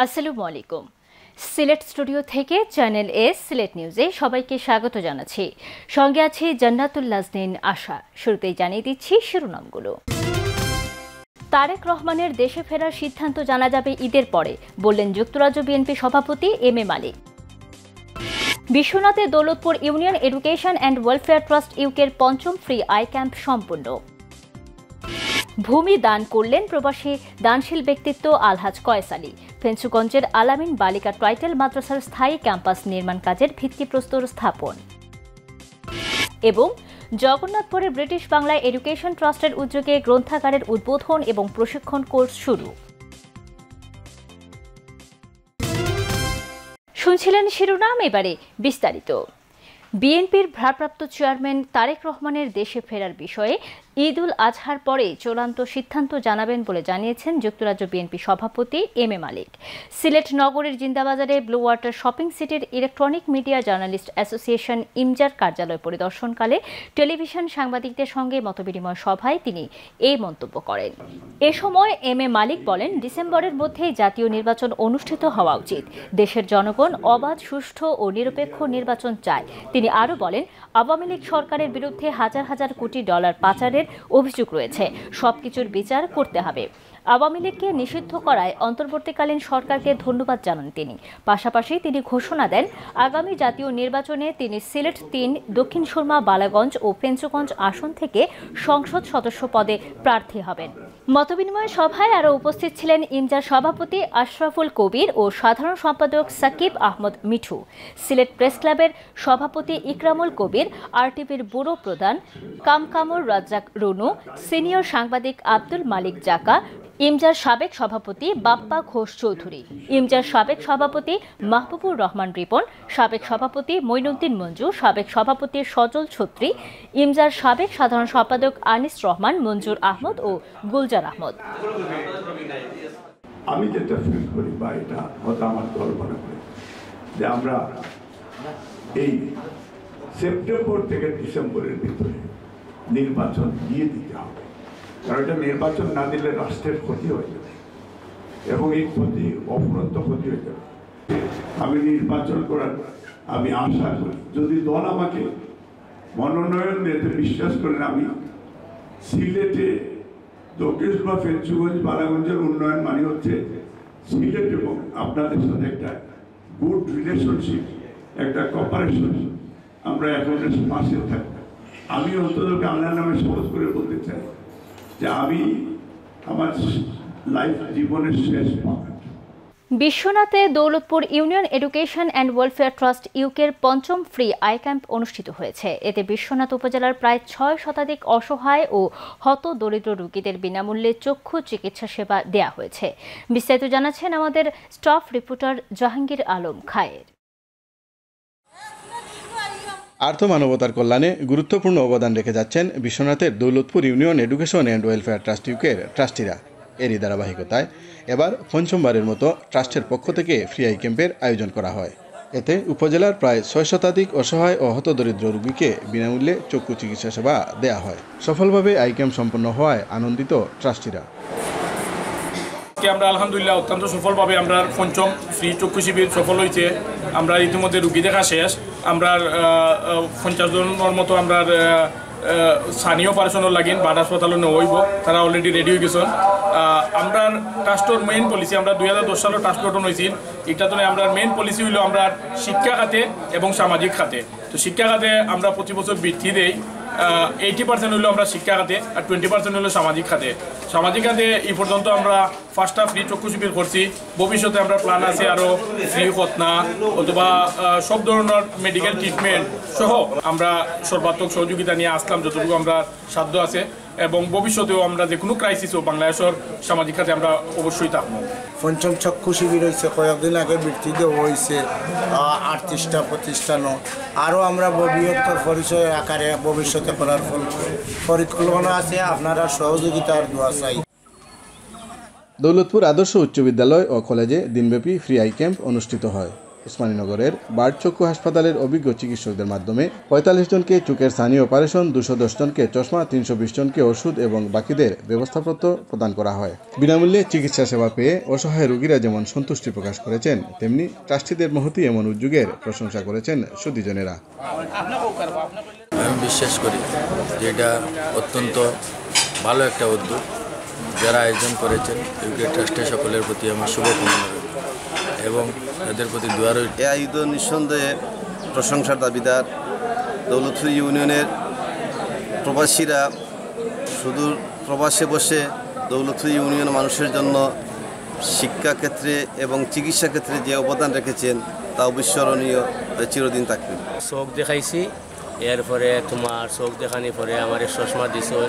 আসসালামু আলাইকুম। সিলেট স্টুডিও থেকে চ্যানেল এ সিলেট নিউজে সবাইকে স্বাগত জানাচ্ছি। সঙ্গে আছি জান্নাতুল নাজনীন আশা। শুরুতেই জানিয়ে দিচ্ছি শিরোনামগুলো। তারেক রহমানের দেশে ফেরার সিদ্ধান্ত জানা যাবে ঈদের পরে, বললেন যুক্তরাজ্য বিএনপি সভাপতি এম এ মালিক। বিশ্বনাথে Daulatpur union education and welfare trust ইউকের পঞ্চম ফ্রি আই ক্যাম্প সম্পূর্ণ। ভূমি দান করলেন প্রবাসী দানশীল ব্যক্তিত্ব আলহাজ কয়েস আলী। ফেঞ্চুগঞ্জের আলামিন বালিকা টাইটেল মাদ্রাসার স্থায়ী ক্যাম্পাস নির্মাণ কাজের ভিত্তিপ্রস্তর স্থাপন। এবং জগন্নাথপুরে ব্রিটিশ বাংলা এডুকেশন ট্রাস্টের উদ্যোগে গ্রন্থাগারের উদ্বোধন এবং প্রশিক্ষণ কোর্স শুরু। শুনছিলেন শিরোনাম, এবারে বিস্তারিত। বিএনপির ভারপ্রাপ্ত চেয়ারম্যান তারেক রহমানের দেশে ফেরার বিষয়ে ঈদ উল আজহার পরে চূড়ান্ত সিদ্ধান্ত জানাবেন বলে জানিয়েছেন যুক্তরাজ্য বিএনপি সভাপতি এম এ মালিক। সিলেট নগরীর জিন্দাবাজারে ব্লু ওয়াটার শপিং সিটির ইলেকট্রনিক মিডিয়া জার্নালিস্ট অ্যাসোসিয়েশন ইমজার কার্যালয় পরিদর্শনকালে টেলিভিশন সাংবাদিকদের সঙ্গে মতবিনিময় সভায় তিনি এই মন্তব্য করেন। এ সময় এম এ মালিক বলেন, ডিসেম্বরের মধ্যেই জাতীয় নির্বাচন অনুষ্ঠিত হওয়া উচিত। দেশের জনগণ অবাধ, সুষ্ঠু ও নিরপেক্ষ নির্বাচন চায়। তিনি আরও বলেন, আওয়ামী লীগ সরকারের বিরুদ্ধে হাজার হাজার কোটি ডলার পাচারের অভিযোগ রয়েছে, সবকিছুর বিচার করতে হবে। আওয়ামী লীগকে নিষিদ্ধ করায় অন্তর্বর্তীকালীন সরকারকে ধন্যবাদ জানান তিনি। পাশাপাশি তিনি ঘোষণা দেন, আগামী জাতীয় নির্বাচনে তিনি সিলেট ৩, দক্ষিণ সুরমা, বালাগঞ্জ ও ফেঞ্চুগঞ্জ আসন থেকে সংসদ সদস্য পদে প্রার্থী হবেন। মতবিনিময় সভায় আরও উপস্থিত ছিলেন ইমজার সভাপতি আশরাফুল কবির ও সাধারণ সম্পাদক সাকিব আহমদ মিঠু, সিলেট প্রেস ক্লাবের সভাপতি ইকরামুল কবির, আরটিভির ব্যুরো প্রধান কামকামুর রাজ্জাক রুনু, সিনিয়র সাংবাদিক আব্দুল মালিক জাকা, ইমজার সাবেক সভাপতি বাপ্পা ঘোষ চৌধুরী, ইমজার সাবেক সভাপতি মাহবুবুর রহমান রিপন, সাবেক সভাপতি মঈনুদ্দিন মঞ্জু, সাবেক সভাপতি সজল ছত্রী, ইমজার সাবেক সাধারণ সম্পাদক আনিস রহমান, মঞ্জুর আহমদ ও গুলজার আহমদ। আমি যেটা ফিল করি বা এটা হয়তো আমার দল মনে করি যে আমরা এই সেপ্টেম্বর থেকে ডিসেম্বরের ভিতরে নির্বাচন দিয়ে দিতে হবে, কারণ এটা নির্বাচন না দিলে রাষ্ট্রের ক্ষতি হয়ে যাবে এবং এই ক্ষতি অফুরন্ত ক্ষতি হয়ে যাবে। আমি নির্বাচন করার আমি আশা করি, যদি দল আমাকে মনোনয়ন দিতে বিশ্বাস করেন, আমি সিলেটে দক্ষিণ বা ফেঞ্চুগঞ্জ, বালাগঞ্জের উন্নয়ন মানে হচ্ছে সিলেট এবং আপনাদের সাথে একটা গুড রিলেশনশিপ, একটা কপারেশন, আমরা এখন পাশে থাকবো। আমি অন্তত আল্লাহর নামে শপথ করে বলতে চাই যে আমি আমার লাইফ জীবনের শেষ পাক। বিশ্বনাথে Daulatpur union education and welfare trust ইউকের পঞ্চম ফ্রি আই ক্যাম্প অনুষ্ঠিত হয়েছে। এতে বিশ্বনাথ উপজেলার প্রায় ৬ শতাধিক অসহায় ও হত দরিদ্র রোগীদের বিনামূল্যে চক্ষু চিকিৎসা সেবা দেয়া হয়েছে। বিস্তারিত জানাচ্ছেন আমাদের স্টাফ রিপোর্টার জাহাঙ্গীর আলম খায়ের। আর্থ মানবতার কল্যাণে গুরুত্বপূর্ণ অবদান রেখে যাচ্ছেন বিশ্বনাথের Daulatpur union education and welfare trust ইউকের ট্রাস্টিরা। এরই ধারাবাহিকতায় এবার পঞ্চমবারের মতো ট্রাস্টের পক্ষ থেকে ফ্রি আই ক্যাম্পের আয়োজন করা হয়। এতে উপজেলার প্রায় ৬ শতাধিক অসহায় ও হতদরিদ্র রোগীকে বিনামূল্যে চক্ষু চিকিৎসা সেবা দেয়া হয়। সফলভাবে আই ক্যাম্প সম্পন্ন হওয়ায় আনন্দিত ট্রাস্টিরা। আমরা আলহামদুলিল্লাহ অত্যন্ত সফলভাবে আমরা পঞ্চম ফ্রি চক্ষু শিবির সফল হয়েছে। আমরা ইতিমধ্যে রুগী দেখা শেষ। আমরা 50 জনের মতো আমরা স্থানীয় অপারেশনও লাগিন বাড হাসপাতালও নহইব, তারা অলরেডি রেডি হয়ে গেছেন। আমরা ট্রাস্টের মেইন পলিসি, আমরা 2010 সালে ট্রাস্ট গঠন হয়েছিল। এটা তো আমরা মেইন পলিসি হইল আমরা শিক্ষা খাতে এবং সামাজিক খাতে। তো শিক্ষা খাতে আমরা প্রতি বছর বৃদ্ধি দেই। 80% হইলো আমরা শিক্ষা খাতে আর 20% হইলো সামাজিক খাতে। সামাজিক খাতে এই পর্যন্ত আমরা 5টা ফ্রি চক্ষু শিবির করছি। ভবিষ্যতে আমরা প্ল্যান আছে আরও ফ্রি খতনা অথবা সব ধরনের মেডিকেল ট্রিটমেন্ট সহ আমরা সর্বাত্মক সহযোগিতা নিয়ে আসলাম যতটুকু আমরা সাধ্য আছে, এবং ভবিষ্যতেও আমরা যে কোনো ক্রাইসিস ও বাংলাদেশের সামাজিক খাতে আমরা অবশ্যই থাকবো। পঞ্চম চক্ষু শিবির হয়েছে, কয়েকদিন আগে বৃত্তি দেওয়া হয়েছে 38টা প্রতিষ্ঠানও। আরও আমরা বৃহত্তর পরিচয় আকারে ভবিষ্যতে করার পরিকল্পনা আছে। আপনারা সহযোগিতার দোয়া চাই। দৌলতপুর আদর্শ উচ্চ বিদ্যালয় ও কলেজে দিনব্যাপী ফ্রি আই ক্যাম্প অনুষ্ঠিত হয়। উসমানীনগরের বার্ড চক্ষু হাসপাতালের অভিজ্ঞ চিকিৎসকদের মাধ্যমে ৪৫ জনকে চোখের স্থানীয় অপারেশন, ২১০ জনকে চশমা, ৩২০ জনকে ওষুধ এবং বাকিদের ব্যবস্থাপত্র প্রদান করা হয়। বিনামূল্যে চিকিৎসা সেবা পেয়ে অসহায় রোগীরা যেমন সন্তুষ্টি প্রকাশ করেছেন, তেমনি ট্রাস্টিদের মহতি এমন উদ্যোগের প্রশংসা করেছেন সুধীজনেরা। আমি বিশ্বাস করি যে এটা অত্যন্ত ভালো একটা উদ্যোগ। যারা আয়োজন করেছেন ইউকে ট্রাস্টের সকলের প্রতি আমার শুভকামনা রইল এবং তাদের প্রতি দোয়া রইল। এই আয়োজন নিঃসন্দেহে প্রশংসার দাবিদার। দৌলতপুর ইউনিয়নের প্রবাসীরা সুদূর প্রবাসে বসে দৌলতপুর ইউনিয়ন মানুষের জন্য শিক্ষা ক্ষেত্রে এবং চিকিৎসা ক্ষেত্রে যে অবদান রেখেছেন তা অবিস্মরণীয়, চিরদিন থাকবে। চোখ দেখাইছি, এরপরে তোমার চোখ দেখানি পরে আমার চশমা দিছন,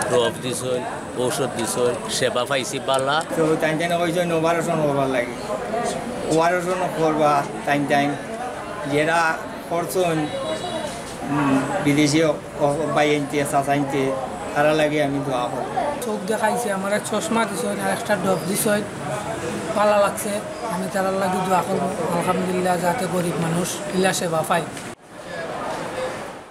ড্রপ দিছন, ঔষধ দিছন, সেবা পাইছি বালা। টাইম কইছেন অপারেশন করবার লাগে, অপারেশন করবা টাইম যেটা করছেন বিদেশি বাইনতে চাচাইনতে তারা লাগে আমি দোয়া করি। চোখ দেখাইছে, আমার চশমা দিছন আর একটা ড্রপ দিছন, ভালো লাগছে। আমি তারা লাগে দোয়া করবো আলহামদুলিল্লাহ, যাতে গরিব মানুষ ইলা সেবা পায়।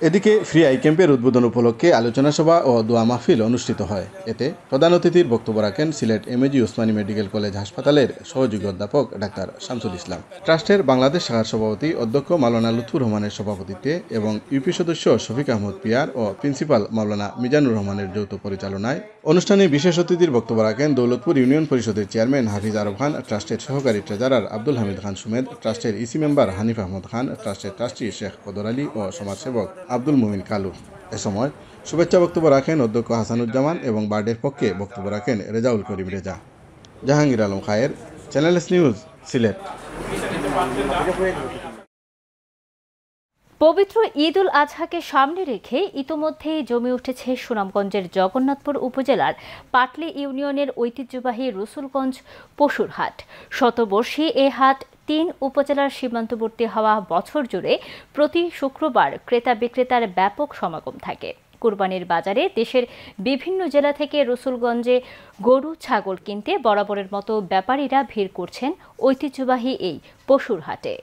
এদিকে ফ্রি আই ক্যাম্পের উদ্বোধন উপলক্ষে আলোচনা সভা ও দোয়া মাহফিল অনুষ্ঠিত হয়। এতে প্রধান অতিথির বক্তব্য রাখেন Sylhet MAG Osmani medical college হাসপাতালের সহযোগী অধ্যাপক ডাক্তার শামসুল ইসলাম। ট্রাস্টের বাংলাদেশ শাখার সভাপতি অধ্যক্ষ মাওলানা লুৎফুর রহমানের সভাপতিত্বে এবং ইউপি সদস্য শফিক আহমদ পিয়ার ও প্রিন্সিপাল মাওলানা মিজানুর রহমানের যৌথ পরিচালনায় অনুষ্ঠানে বিশেষ অতিথির বক্তব্য রাখেন দৌলতপুর ইউনিয়ন পরিষদের চেয়ারম্যান হাফিজ আরব খান, ট্রাস্টের সহকারী ট্রেজারার আব্দুল হামিদ খান সুমেদ, ট্রাস্টের ইসি মেম্বার হানিফ আহমদ খান, ট্রাস্টের ট্রাস্টি শেখ কদর আলী ও সমাজসেবক আব্দুল মুমিন কালু। এ সময় শুভেচ্ছা বক্তব্য রাখেন অধ্যক্ষ হাসানুজ্জামান এবং বার্ডের পক্ষে বক্তব্য রাখেন রেজাউল করিম রেজা। জাহাঙ্গীর আলম খায়ের, চ্যানেল এস নিউজ, সিলেট। পবিত্র ঈদ উল আজহাকে সামনে রেখে ইতোমধ্যেই জমে উঠেছে সুনামগঞ্জের জগন্নাথপুর উপজেলার পাটলি ইউনিয়নের ঐতিহ্যবাহী রসুলগঞ্জ পশুর হাট। শতবর্ষী এ হাট ৩ উপজেলার সীমান্তবর্তী হওয়া বছর জুড়ে প্রতি শুক্রবার ক্রেতা বিক্রেতার ব্যাপক সমাগম থাকে। কুরবানির বাজারে দেশের বিভিন্ন জেলা থেকে রসুলগঞ্জে গরু ছাগল কিনতে বরাবরের মতো ব্যাপারীরা ভিড় করছেন ঐতিহ্যবাহী এই পশুর হাটে।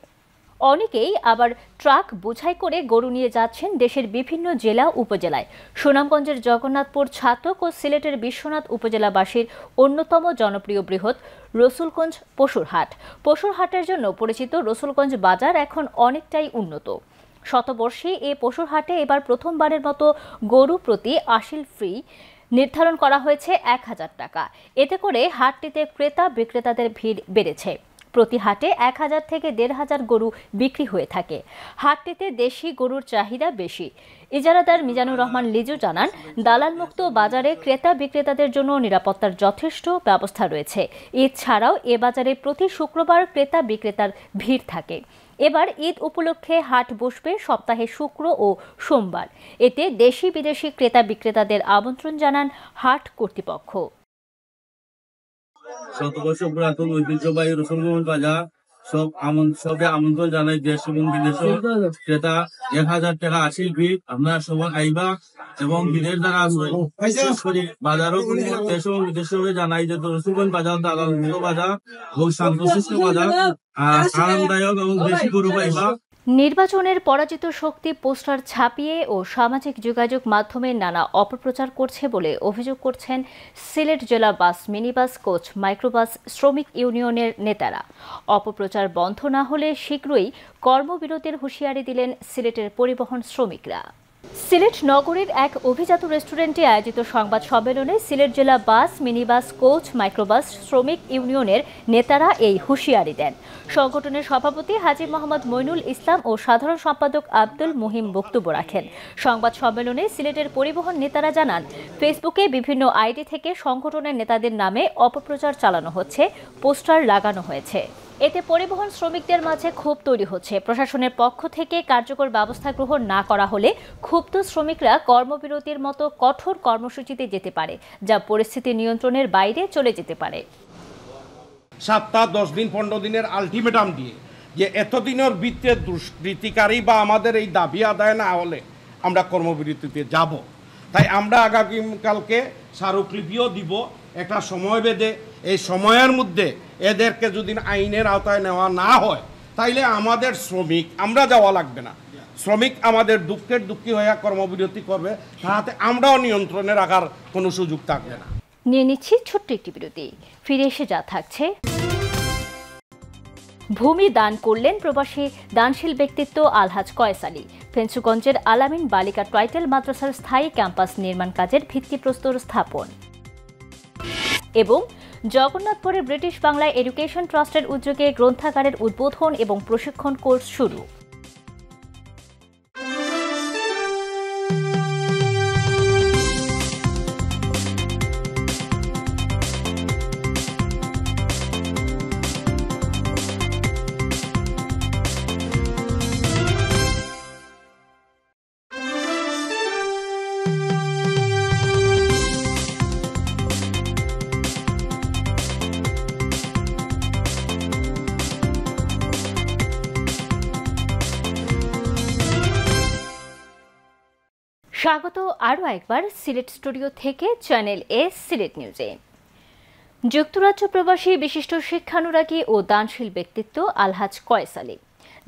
অনেকেই আবার ট্রাক বোঝাই করে গরু নিয়ে যাচ্ছেন দেশের বিভিন্ন জেলা উপজেলায়। সুনামগঞ্জের জগন্নাথপুর ছাতক ও সিলেটের বিশ্বনাথ উপজেলাবাসীর অন্যতম জনপ্রিয় বৃহৎ রসুলগঞ্জ পশুর হাট। পশুর হাটের জন্য পরিচিত রসুলগঞ্জ বাজার এখন অনেকটাই উন্নত। শতবর্ষী এ পশুর হাটে এবার প্রথমবারের মতো গরু প্রতি আশিল ফ্রি নির্ধারণ করা হয়েছে ১,০০০ টাকা। এতে করে হাটটিতে ক্রেতা বিক্রেতাদের ভিড় বেড়েছে। প্রতি হাটে ১,০০০ থেকে ১,৫০০ গরু বিক্রি হয়ে থাকে। হাটটিতে দেশি গরুর চাহিদা বেশি। ইজারাদার মিজানুর রহমান লিজু জানান, দালালমুক্ত বাজারে ক্রেতা বিক্রেতাদের জন্য নিরাপত্তার যথেষ্ট ব্যবস্থা রয়েছে। ঈদ ছাড়াও এ বাজারে প্রতি শুক্রবার ক্রেতা বিক্রেতার ভিড় থাকে। এবার ঈদ উপলক্ষে হাট বসবে সপ্তাহে শুক্র ও সোমবার। এতে দেশি বিদেশি ক্রেতা বিক্রেতাদের আমন্ত্রণ জানান হাট কর্তৃপক্ষ। শতবর্ষ পুরাতন ঐতিহ্যবাহী রসুলগঞ্জ বাজার সবে আমন্ত্রণ জানাই দেশ এবং বিদেশের ক্রেতা ১,০০০ টাকা আশিল ফি। আপনারা সবাই আইবা এবং বিদেশ দ্বারা বাজারও দেশ এবং বিদেশে জানাই যে রসুলগঞ্জ বাজার দালাল বাজার বহু শান্তশিষ্ট বাজার, আরামদায়ক এবং বেশি গরু পাইবা। নির্বাচনের পরাজিত শক্তি পোস্টার ছাপিয়ে ও সামাজিক যোগাযোগ মাধ্যমে নানা অপপ্রচার করছে বলে অভিযোগ করছেন সিলেট জেলা বাস, মিনিবাস, কোচ, মাইক্রোবাস শ্রমিক ইউনিয়নের নেতারা। অপপ্রচার বন্ধ না হলে শীঘ্রই কর্মবিরতির হুঁশিয়ারি দিলেন সিলেটের পরিবহন শ্রমিকরা। সিলেট নগরীর এক অভিজাত রেস্টুরেন্টে আয়োজিত সংবাদ সম্মেলনে সিলেট জেলা বাস, মিনিবাস, কোচ, মাইক্রোবাস শ্রমিক ইউনিয়নের নেতারা এই হুঁশিয়ারি দেন। সংগঠনের সভাপতি হাজী মোহাম্মদ মইনুল ইসলাম ও সাধারণ সম্পাদক আব্দুল মুহিম বক্তব্য রাখেন। সংবাদ সম্মেলনে সিলেটের পরিবহন নেতারা জানান, ফেসবুকে বিভিন্ন আইডি থেকে সংগঠনের নেতাদের নামে অপপ্রচার চালানো হচ্ছে, পোস্টার লাগানো হয়েছে। এতে পরিবহন শ্রমিকদের মাঝে ক্ষোভ তৈরি হচ্ছে। প্রশাসনের পক্ষ থেকে কার্যকর ব্যবস্থা গ্রহণ না করা হলে ক্ষুব্ধ শ্রমিকরা কর্মবিরতির মতো কঠোর কর্মসূচিতে যেতে পারে, যা পরিস্থিতি নিয়ন্ত্রণের বাইরে চলে যেতে পারে। সপ্তাহ ১০ দিন ১৫ দিনের আলটিমেটাম দিয়ে যে এতদিনের ভিত্তিতে দুষ্কৃতিকারী বা আমাদের এই দাবি আদায় না হলে আমরা কর্মবিরতিতে যাব। তাই আমরা আগামীকালকে স্মারকলিপিও দিব একটা সময় বেঁধে। এই সময়ের মধ্যে এদেরকে যদি আইনের আওতায় নেওয়া না হয় তাইলে আমাদের শ্রমিক আমরা যাওয়া লাগবে না, শ্রমিক আমাদের দুঃখের দুঃখী হয়ে কর্মবিরতি করবে, তাহাতে আমরাও নিয়ন্ত্রণে রাখার কোনো সুযোগ থাকবে না। নিয়ে নিচ্ছি ছোট্ট একটি বিরতি, ফিরে এসে যা থাকছে। ভূমি দান করলেন প্রবাসী দানশীল ব্যক্তিত্ব আলহাজ কয়েস আলী। ফেঞ্চুগঞ্জের আলামিন বালিকা টাইটেল মাদ্রাসার স্থায়ী ক্যাম্পাস নির্মাণ কাজের ভিত্তিপ্রস্তর স্থাপন। এবং জগন্নাথপুরে ব্রিটিশ বাংলা এডুকেশন ট্রাস্টের উদ্যোগে গ্রন্থাগারের উদ্বোধন এবং প্রশিক্ষণ কোর্স শুরু। স্বাগত আরও একবার সিলেট স্টুডিও থেকে চ্যানেল এস সিলেট নিউজে। যুক্তরাজ্য প্রবাসী বিশিষ্ট শিক্ষানুরাগী ও দানশীল ব্যক্তিত্ব আলহাজ কয়েস আলী,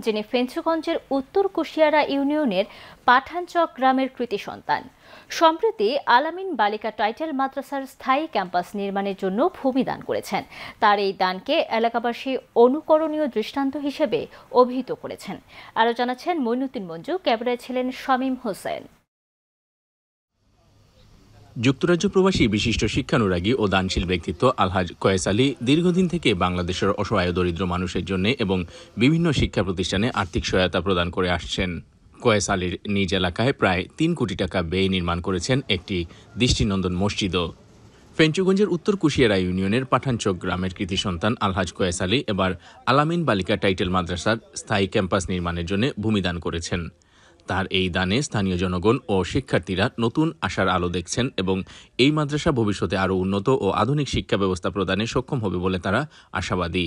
যিনি ফেঞ্চুগঞ্জের উত্তর কুশিয়ারা ইউনিয়নের পাঠানচক গ্রামের কৃতি সন্তান, সম্প্রতি আলামিন বালিকা টাইটেল মাদ্রাসার স্থায়ী ক্যাম্পাস নির্মাণের জন্য ভূমি দান করেছেন। তার এই দানকে এলাকাবাসী অনুকরণীয় দৃষ্টান্ত হিসেবে অভিহিত করেছেন। আরও জানাচ্ছেন মইনুদ্দিন মঞ্জু, ক্যামেরায় ছিলেন শামীম হোসেন। যুক্তরাজ্য প্রবাসী বিশিষ্ট শিক্ষানুরাগী ও দানশীল ব্যক্তিত্ব আলহাজ কয়েস আলী দীর্ঘদিন থেকে বাংলাদেশের অসহায় দরিদ্র মানুষের জন্য এবং বিভিন্ন শিক্ষা প্রতিষ্ঠানে আর্থিক সহায়তা প্রদান করে আসছেন। কয়েস আলীর নিজ এলাকায় প্রায় ৩ কোটি টাকা ব্যয়ে নির্মাণ করেছেন একটি দৃষ্টিনন্দন মসজিদও। ফেঞ্চুগঞ্জের উত্তর কুশিয়ারা ইউনিয়নের পাঠানচক গ্রামের কৃতি সন্তান আলহাজ কয়েস আলী এবার আলামিন বালিকা টাইটেল মাদ্রাসার স্থায়ী ক্যাম্পাস নির্মাণের জন্য ভূমি দান করেছেন। তার এই দানে স্থানীয় জনগণ ও শিক্ষার্থীরা নতুন আশার আলো দেখছেন এবং এই মাদ্রাসা ভবিষ্যতে আরও উন্নত ও আধুনিক শিক্ষা ব্যবস্থা প্রদানে সক্ষম হবে বলে তারা আশাবাদী।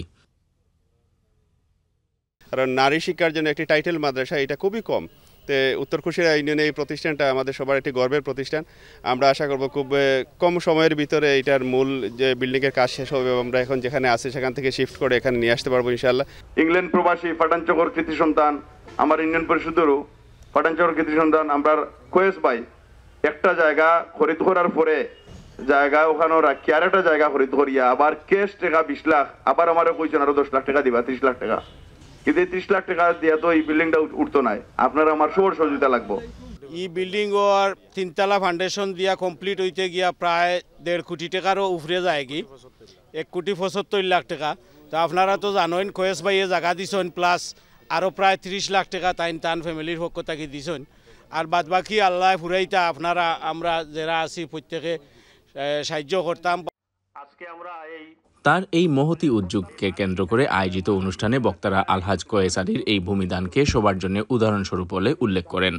কারণ নারী শিক্ষার জন্য একটি টাইটেল মাদ্রাসা এটা খুবই কম, তো উত্তর কুশিয়ারা ইউনিয়নে এই প্রতিষ্ঠানটা আমাদের সবার একটি গর্বের প্রতিষ্ঠান। আমরা আশা করব খুব কম সময়ের ভিতরে এটার মূল যে বিল্ডিংয়ের কাজ শেষ হবে, আমরা এখন যেখানে আছি সেখান থেকে শিফট করে এখানে নিয়ে আসতে পারবো ইনশাআল্লাহ। ইংল্যান্ড প্রবাসী পাঠানচকের কৃতি সন্তান আমার ইউনিয়ন পরিষদেরও পাঠানচকের কৃতি সন্তান আমরা কয়েস ভাই একটা জায়গা খরিদ করার পরে জায়গা ওখানে রাখি আর একটা জায়গা খরিদ করিয়া আবার ক্যাশ টাকা 20 লাখ, আবার আমারও কইছেন আরো 10 লাখ টাকা দিবা, 30 লাখ টাকা। কিন্তু এই 30 লাখ টাকা দিয়া তো এই বিল্ডিংটা উঠতো নাই, আপনার আমার সবার সহযোগিতা লাগবো। এই বিল্ডিং ওর 3 তলা ফাউন্ডেশন দিয়া কমপ্লিট হইতে গিয়া প্রায় 1.5 কোটি টাকারও উপরে যায় কি 1,75,00,000 টাকা। তো আপনারা তো জানেন কয়েস ভাইয়ে জায়গা দিছেন, প্লাস আরও প্রায় 30 লাখ টাকা তান ফ্যামিলির পক্ষ থেকে দিছেন। আর বাদ বাকি আল্লাহ ফুরাইতা আপনারা আমরা যারা আছি প্রত্যেকে সাহায্য করতাম। আজকে আমরা তার এই মহতি উদ্যোগকে কেন্দ্র করে আয়োজিত অনুষ্ঠানে বক্তারা আলহাজ কয়েস আলীর এই ভূমিদানকে সবার জন্য উদাহরণস্বরূপ বলে উল্লেখ করেন।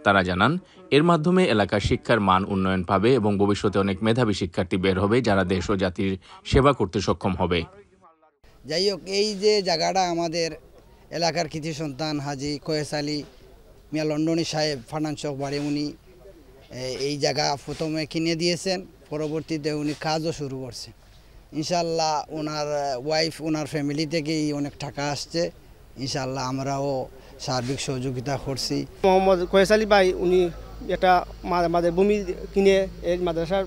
তারা জানান এর মাধ্যমে এলাকার শিক্ষার মান উন্নয়ন পাবে এবং ভবিষ্যতে অনেক মেধাবী শিক্ষার্থী বের হবে যারা দেশ ও জাতির সেবা করতে সক্ষম হবে। যাই হোক, এই যে জায়গাটা আমাদের এলাকার কৃতি সন্তান হাজি কয়েস আলী মিয়া লন্ডনী সাহেব ফানাঞ্চক বাড়ি, উনি এই জায়গা প্রথমে কিনে দিয়েছেন, পরবর্তীতে উনি কাজও শুরু করছেন। ইনশাল্লাহ ওনার ওয়াইফ ওনার ফ্যামিলি থেকেই অনেক টাকা আসছে, ইনশাল্লাহ আমরাও সার্বিক সহযোগিতা করছি। মোহাম্মদ কয়েস আলী ভাই উনি একটা আমাদের ভূমি কিনে এই মাদ্রাসার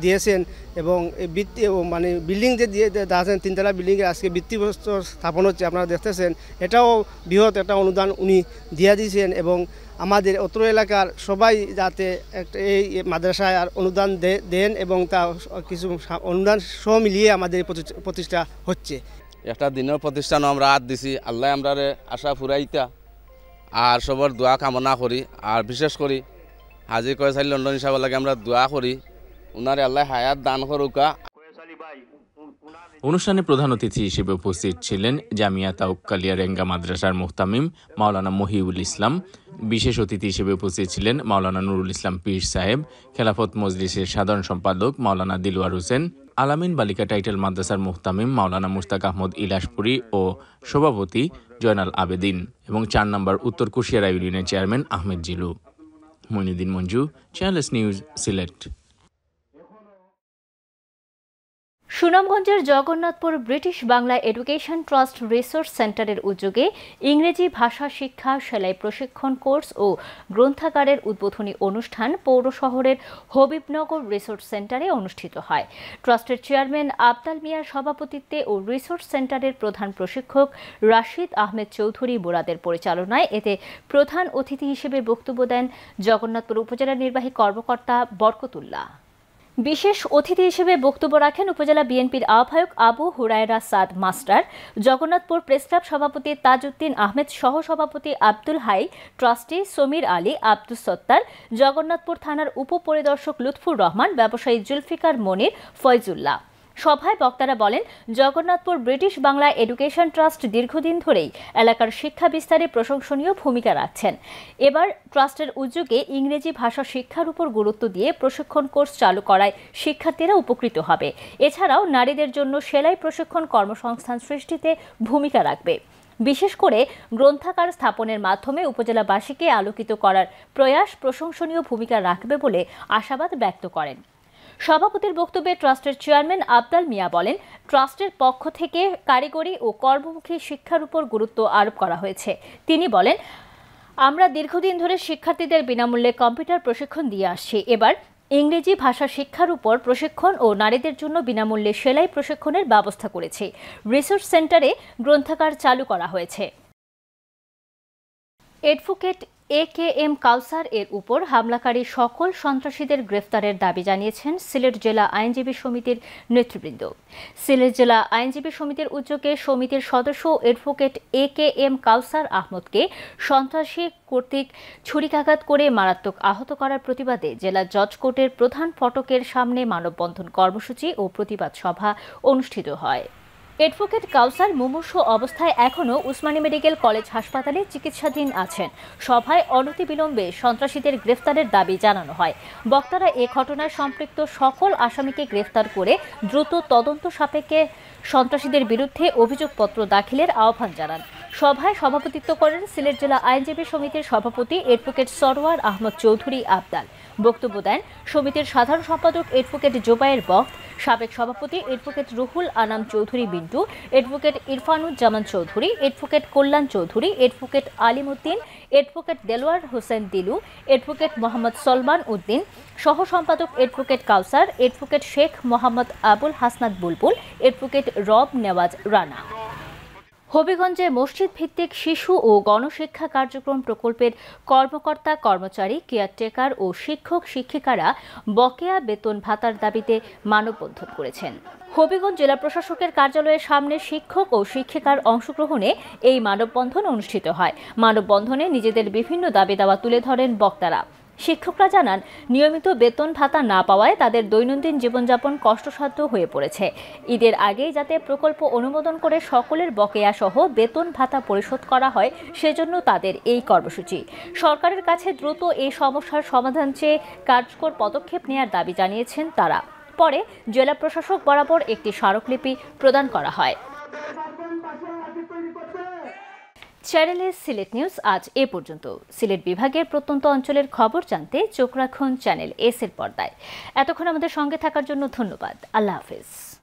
দিয়েছেন এবং ভিত্তি মানে বিল্ডিং যে দিয়ে দিয়েছেন 3 তলা বিল্ডিংয়ে আজকে ভিত্তিপ্রস্তর স্থাপন হচ্ছে, আপনারা দেখতেছেন। এটাও বৃহৎ একটা অনুদান উনি দিয়ে দিয়েছেন এবং আমাদের অত্র এলাকার সবাই যাতে এই মাদ্রাসায় আর অনুদান দেন এবং তা কিছু অনুদান সহ মিলিয়ে আমাদের প্রতিষ্ঠা হচ্ছে। একটা দিনের প্রতিষ্ঠানও আমরা হাত দিছি, আল্লাহ আমরা আশা ফুরাইতা আর সবার দোয়া কামনা করি। আর বিশেষ করি হাজি কয়েস আলী লন্ডনী সাহেব লাগে আমরা দোয়া করি, উনারে আল্লাহ হায়াত দান করুকা। অনুষ্ঠানে প্রধান অতিথি হিসেবে উপস্থিত ছিলেন জামিয়া তাওক্কালিয়া রেঙ্গা মাদ্রাসার মুহতামিম মাওলানা মহিউল ইসলাম। বিশেষ অতিথি হিসেবে উপস্থিত ছিলেন মাওলানা নুরুল ইসলাম পীর সাহেব, খেলাফত মজলিসের সাধারণ সম্পাদক মাওলানা দিলওয়ার হোসেন, আলামিন বালিকা টাইটেল মাদ্রাসার মুহতামিম মাওলানা মুস্তাক আহমদ ইলাশপুরি ও সভাপতি জয়নাল আবেদিন এবং 4 নম্বর উত্তর কুশিয়ারা ইউনিয়নের chairman Ahmed Zilu. Moinuddin Manju, channel S news, Sylhet. সুনামগঞ্জের Jagannathpur British Bangla education trust resource সেন্টারের উদ্যোগে ইংরেজি ভাষা শিক্ষা, সেলাই প্রশিক্ষণ কোর্স ও গ্রন্থাগারের উদ্বোধনী অনুষ্ঠান পৌর শহরের হবিবনগর রিসোর্স সেন্টারে অনুষ্ঠিত হয়। ট্রাস্টের চেয়ারম্যান আবদাল মিয়ার সভাপতিত্বে ও রিসোর্স সেন্টারের প্রধান প্রশিক্ষক রাশিদ আহমেদ চৌধুরী বোরাদের পরিচালনায় এতে প্রধান অতিথি হিসেবে বক্তব্য দেন জগন্নাথপুর উপজেলা নির্বাহী কর্মকর্তা বরকতুল্লাহ। বিশেষ অতিথি হিসেবে বক্তব্য রাখেন উপজেলা বিএনপির আহ্বায়ক আবু হুরায়রা সাদ মাস্টার, জগন্নাথপুর প্রেসক্লাব সভাপতি তাজউদ্দিন আহমেদ, সহসভাপতি আব্দুল হাই, ট্রাস্টি সমীর আলী, আব্দুস সত্তার, জগন্নাথপুর থানার উপপরিদর্শক লুৎফুর রহমান, ব্যবসায়ী জুলফিকার মনির, ফয়জুল্লাহ। সভায় বক্তারা বলেন, Jagannathpur British Bangla education trust দীর্ঘদিন ধরেই এলাকার শিক্ষা বিস্তারে প্রশংসনীয় ভূমিকা রাখছেন। এবার ট্রাস্টের উদ্যোগে ইংরেজি ভাষা শিক্ষার উপর গুরুত্ব দিয়ে প্রশিক্ষণ কোর্স চালু করায় শিক্ষার্থীরা উপকৃত হবে। এছাড়াও নারীদের জন্য সেলাই প্রশিক্ষণ কর্মসংস্থান সৃষ্টিতে ভূমিকা রাখবে। বিশেষ করে গ্রন্থাগার স্থাপনের মাধ্যমে উপজেলাবাসীকে আলোকিত করার প্রয়াস প্রশংসনীয় ভূমিকা রাখবে বলে আশাবাদ ব্যক্ত করেন। সভাপতির বক্তব্যে ট্রাস্টের চেয়ারম্যান আবদাল মিয়া বলেন, ট্রাস্টের পক্ষ থেকে কারিগরি ও কর্মমুখী শিক্ষার উপর গুরুত্ব আরোপ করা হয়েছে। তিনি বলেন, আমরা দীর্ঘদিন ধরে শিক্ষার্থীদের বিনামূল্যে কম্পিউটার প্রশিক্ষণ দিয়ে আসছি। এবার ইংরেজি ভাষা শিক্ষার উপর প্রশিক্ষণ ও নারীদের জন্য বিনামূল্যে সেলাই প্রশিক্ষণের ব্যবস্থা করেছি। রিসোর্স সেন্টারে গ্রন্থাগার চালু করা হয়েছে। অ্যাডভোকেট AKM কাউসার এর উপর হামলাকারী সকল সন্ত্রাসীদের গ্রেফতারের দাবি জানিয়েছেন সিলেট জেলা আইনজীবী সমিতির নেতৃবৃন্দ। সিলেট জেলা আইনজীবী সমিতির উদ্যোগে সমিতির সদস্য অ্যাডভোকেট AKM কাউসার আহমদকে সন্ত্রাসী কর্তৃক ছুরিকাঘাত করে মারাত্মক আহত করার প্রতিবাদে জেলা জজ কোর্টের প্রধান ফটকের সামনে মানববন্ধন কর্মসূচি ও প্রতিবাদ সভা অনুষ্ঠিত হয়। অ্যাডভোকেট কাউসার মুমূর্ষু অবস্থায় এখনও উসমানী মেডিকেল কলেজ হাসপাতালে চিকিৎসাধীন আছেন। সভায় অনতিবিলম্বে সন্ত্রাসীদের গ্রেফতারের দাবি জানানো হয়। বক্তারা এ ঘটনায় সম্পৃক্ত সকল আসামিকে গ্রেফতার করে দ্রুত তদন্ত সাপেক্ষে সন্ত্রাসীদের বিরুদ্ধে অভিযোগপত্র দাখিলের আহ্বান জানান। সভায় সভাপতিত্ব করেন সিলেট জেলা আইনজীবী সমিতির সভাপতি অ্যাডভোকেট সরওয়ার আহমদ চৌধুরী আবদাল। বক্তব্য দেন সমিতির সাধারণ সম্পাদক অ্যাডভোকেট জোবায়ের বক্ত, সাবেক সভাপতি advocate Ruhul Anam Chowdhury বিন্টু, advocate Irfanuzzaman Chowdhury, advocate কল্যাণ চৌধুরী, অ্যাডভোকেট আলিমউদ্দিন, অ্যাডভোকেট দেলোয়ার হোসেন দিলু, অ্যাডভোকেট মোহাম্মদ সলমান উদ্দিন, সহ সম্পাদক অ্যাডভোকেট কাউসার, অ্যাডভোকেট শেখ মোহাম্মদ আবুল হাসনাত বুলবুল, অ্যাডভোকেট রব নেওয়াজ রানা। হবিগঞ্জে মসজিদ ভিত্তিক শিশু ও গণশিক্ষা কার্যক্রম প্রকল্পের কর্মকর্তা কর্মচারী, কেয়ারটেকার ও শিক্ষক শিক্ষিকারা বকেয়া বেতন ভাতার দাবিতে মানববন্ধন করেছেন। হবিগঞ্জ জেলা প্রশাসকের কার্যালয়ের সামনে শিক্ষক ও শিক্ষিকার অংশগ্রহণে এই মানববন্ধন অনুষ্ঠিত হয়। মানববন্ধনে নিজেদের বিভিন্ন দাবি দাওয়া তুলে ধরেন বক্তারা। শিক্ষকরা জানান, নিয়মিত বেতন ভাতা না পাওয়ায় তাদের দৈনন্দিন জীবনযাপন কষ্টসাধ্য হয়ে পড়েছে। ঈদের আগেই যাতে প্রকল্প অনুমোদন করে সকলের বকেয়া সহ বেতন ভাতা পরিশোধ করা হয়, সেজন্য তাদের এই কর্মসূচি। সরকারের কাছে দ্রুত এই সমস্যার সমাধান চেয়ে কার্যকর পদক্ষেপ নেওয়ার দাবি জানিয়েছেন তারা। পরে জেলা প্রশাসক বরাবর একটি স্মারকলিপি প্রদান করা হয়। চ্যানেলে সিলেট নিউজ আজ এ পর্যন্ত। সিলেট বিভাগের প্রত্যন্ত অঞ্চলের খবর জানতে চোখ রাখুন চ্যানেল এস এর পর্দায়। এতক্ষণ আমাদের সঙ্গে থাকার জন্য ধন্যবাদ। আল্লাহ হাফেজ।